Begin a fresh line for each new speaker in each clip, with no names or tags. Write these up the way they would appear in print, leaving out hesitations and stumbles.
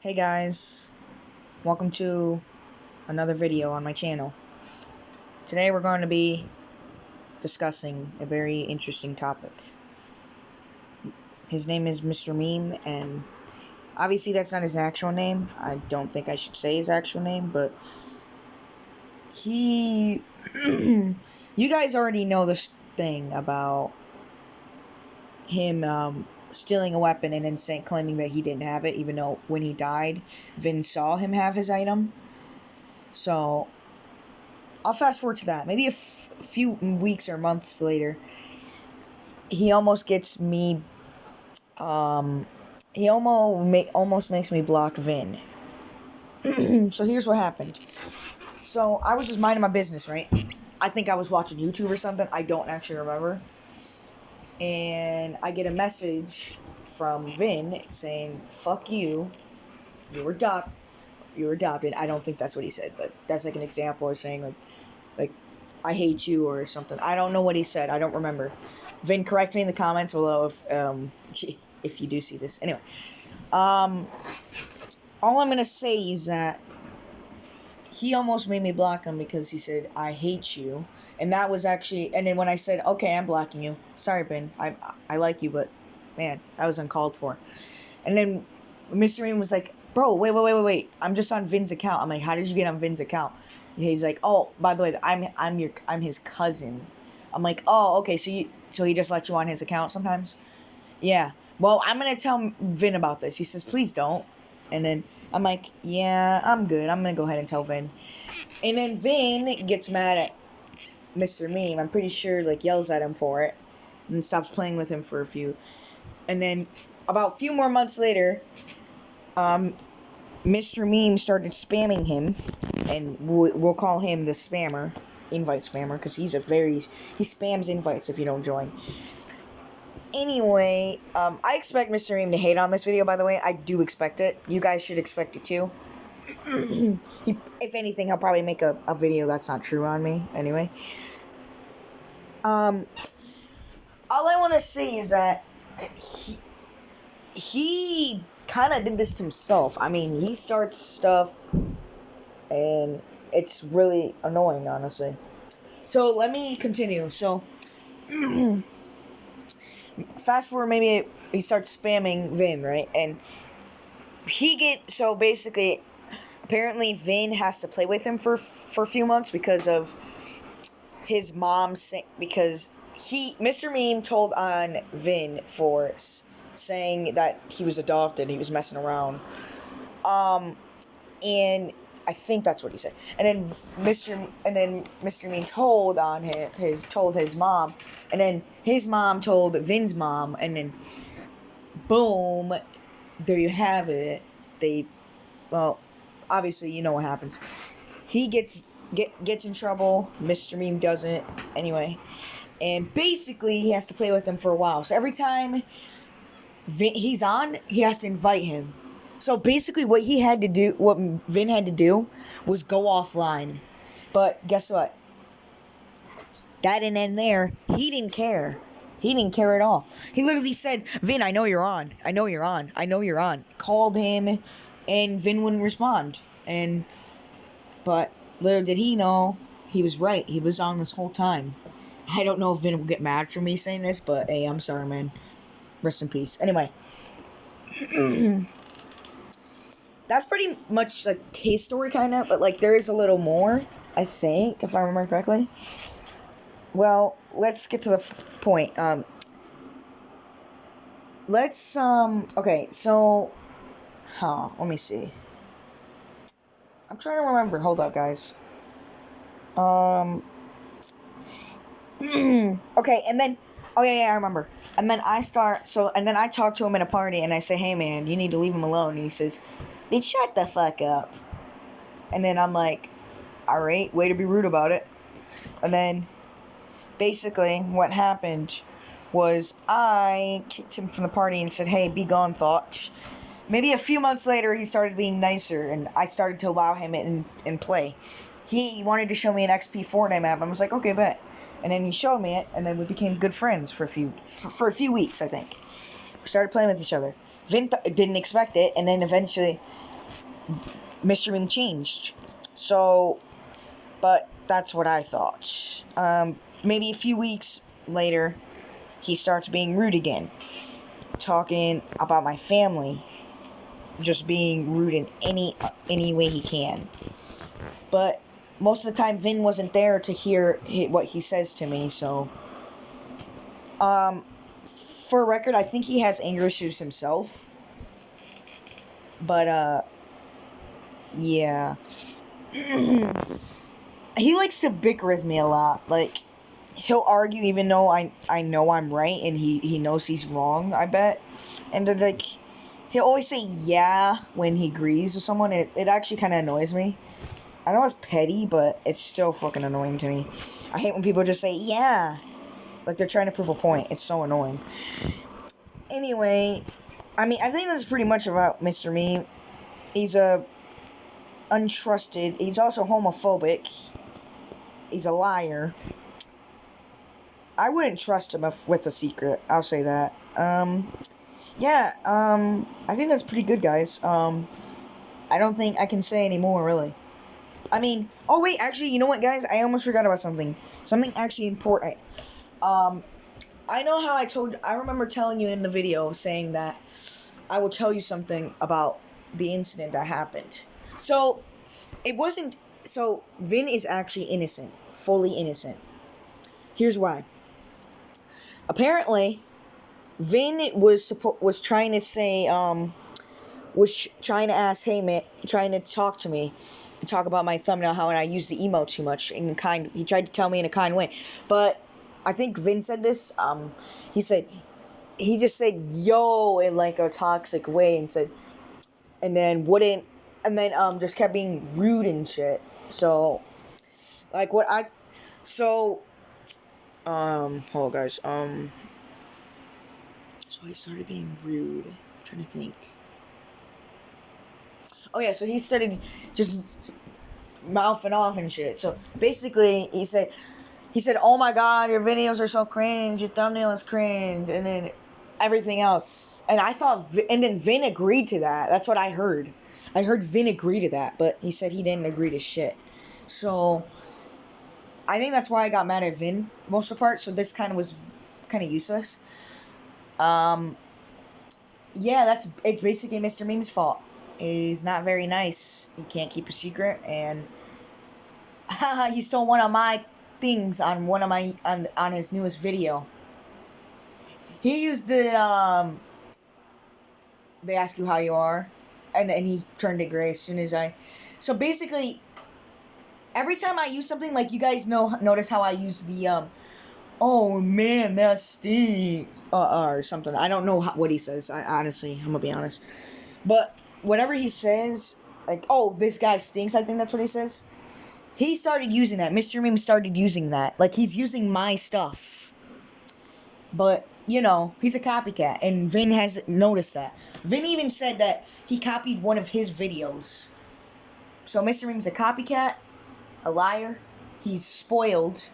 Hey guys, welcome to another video on my channel. Today we're going to be discussing a very interesting topic. His name is Mr. Meme, and obviously that's not his actual name. I don't think I should say his actual name, but he... you guys already know this thing about him stealing a weapon and then claiming that he didn't have it, even though when he died, Vin saw him have his item. So I'll fast forward to that. Maybe a few weeks or months later, he almost gets me. He almost makes me block Vin. So here's what happened. So I was just minding my business, right? I think I was watching YouTube or something. I don't actually remember. And I get a message from Vin saying, "Fuck you. You were adopted." I don't think that's what he said, but that's like an example of saying like I hate you or something. I don't know what he said. I don't remember. Vin, correct me in the comments below if you do see this. Anyway, all I'm gonna say is that he almost made me block him because he said I hate you, and that was actually. And then when I said okay, I'm blocking you. Sorry, Vin. I like you, but man, that was uncalled for. And then Mr. Meme was like, "Bro, wait. I'm just on Vin's account." I'm like, "How did you get on Vin's account?" He's like, "Oh, by the way, I'm his cousin." I'm like, "Oh, okay, so he just lets you on his account sometimes?" "Yeah. Well, I'm going to tell Vin about this." He says, "Please don't." And then I'm like, "Yeah, I'm good. I'm going to go ahead and tell Vin." And then Vin gets mad at Mr. Meme. I'm pretty sure, like, yells at him for it and stops playing with him for a few. And then about a few more months later, Mr. Meme started spamming him, and we'll call him the spammer, invite spammer, because he spams invites if you don't join. Anyway, I expect Mr. Meme to hate on this video, by the way. I do expect it. You guys should expect it too. If anything, he'll probably make a video that's not true on me, anyway. All I want to say is that he kind of did this to himself. I mean, he starts stuff, and it's really annoying, honestly. So, let me continue. So, fast forward, maybe he starts spamming Vin, right? And so basically, apparently Vin has to play with him for a few months because of his mom, because Mr. Meme told on Vin for saying that he was adopted, he was messing around. And I think that's what he said. And then Mr. Meme told on told his mom, and then his mom told Vin's mom, and then boom, there you have it. Well, obviously you know what happens. He gets in trouble. Mr. Meme doesn't. Anyway, and basically he has to play with them for a while. So every time he's on, he has to invite him. So basically what Vin had to do was go offline. But guess what? That didn't end there. He didn't care. He didn't care at all. He literally said, "Vin, I know you're on. I know you're on. I know you're on." Called him, and Vin wouldn't respond. But little did he know, he was right. He was on this whole time. I don't know if Vin will get mad for me saying this, but hey, I'm sorry, man. Rest in peace. Anyway. That's pretty much like his story, kind of, but like there is a little more, I think, if I remember correctly. Well, let's get to the point. Okay, so, let me see. I'm trying to remember. Hold up, guys. Okay, and then, oh yeah, I remember. And then and then I talk to him in a party, and I say, "Hey, man, you need to leave him alone." And he says, "Bitch, shut the fuck up." And then I'm like, "Alright, way to be rude about it." And then, basically, what happened was I kicked him from the party and said, "Hey, be gone, thought." Maybe a few months later, he started being nicer, and I started to allow him in play. He wanted to show me an XP Fortnite map, and I was like, "Okay, bet." And then he showed me it, and then we became good friends for a few weeks, I think. We started playing with each other. Vin didn't expect it, and then eventually Mr. Ming changed. So, but that's what I thought. Maybe a few weeks later, he starts being rude again, talking about my family, just being rude in any way he can. But most of the time, Vin wasn't there to hear what he says to me. So, for a record, I think he has anger issues himself. But yeah. He likes to bicker with me a lot. Like, he'll argue even though I know I'm right and he knows he's wrong, I bet. And then, like, he'll always say yeah when he agrees with someone. It actually kind of annoys me. I know it's petty, but it's still fucking annoying to me. I hate when people just say yeah. Like they're trying to prove a point. It's so annoying. Anyway, I mean, I think that's pretty much about Mr. Meme. He's a untrusted. He's also homophobic. He's a liar. I wouldn't trust him with a secret. I'll say that. Yeah, I think that's pretty good, guys. I don't think I can say any more, really. I mean, oh wait, actually, you know what, guys? I almost forgot about something. Something actually important. I know how I remember telling you in the video saying that I will tell you something about the incident that happened. So, Vin is actually innocent. Fully innocent. Here's why. Apparently, Vin was trying to say, was trying to ask, hey man, trying to talk to me, talk about my thumbnail, how I use the emote too much, he tried to tell me in a kind way, but I think Vin said this, he just said, yo, in like a toxic way, and then just kept being rude and shit, so, like, hold on, guys, so he started being rude, I'm trying to think. Oh yeah, so he started just mouthing off and shit. So basically, he said, "Oh my god, your videos are so cringe. Your thumbnail is cringe," and then everything else. And I thought, and then Vin agreed to that. That's what I heard. I heard Vin agree to that, but he said he didn't agree to shit. So I think that's why I got mad at Vin most of the part. So this was kind of useless. Yeah, it's basically Mr. Meme's fault. He's not very nice. He can't keep a secret, and he stole one of my things on on his newest video. He used the they ask you how you are, and he turned it gray as soon as I. So basically, every time I use something, like you guys notice how I use the oh man, that stinks, or something. I don't know what he says. I'm gonna be honest, but whatever he says, like, oh, this guy stinks, I think that's what he says. He started using that. Mr. Meme started using that. Like, he's using my stuff. But, you know, he's a copycat, and Vin has noticed that. Vin even said that he copied one of his videos. So Mr. Meme's a copycat, a liar, he's spoiled.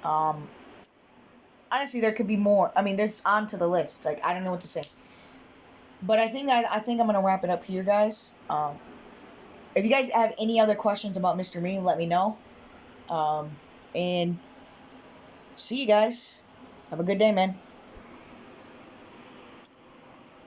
Honestly, there could be more. I mean, there's onto the list. Like, I don't know what to say. But I think I'm gonna wrap it up here, guys. If you guys have any other questions about Mr. Meme, let me know. And see you guys. Have a good day, man.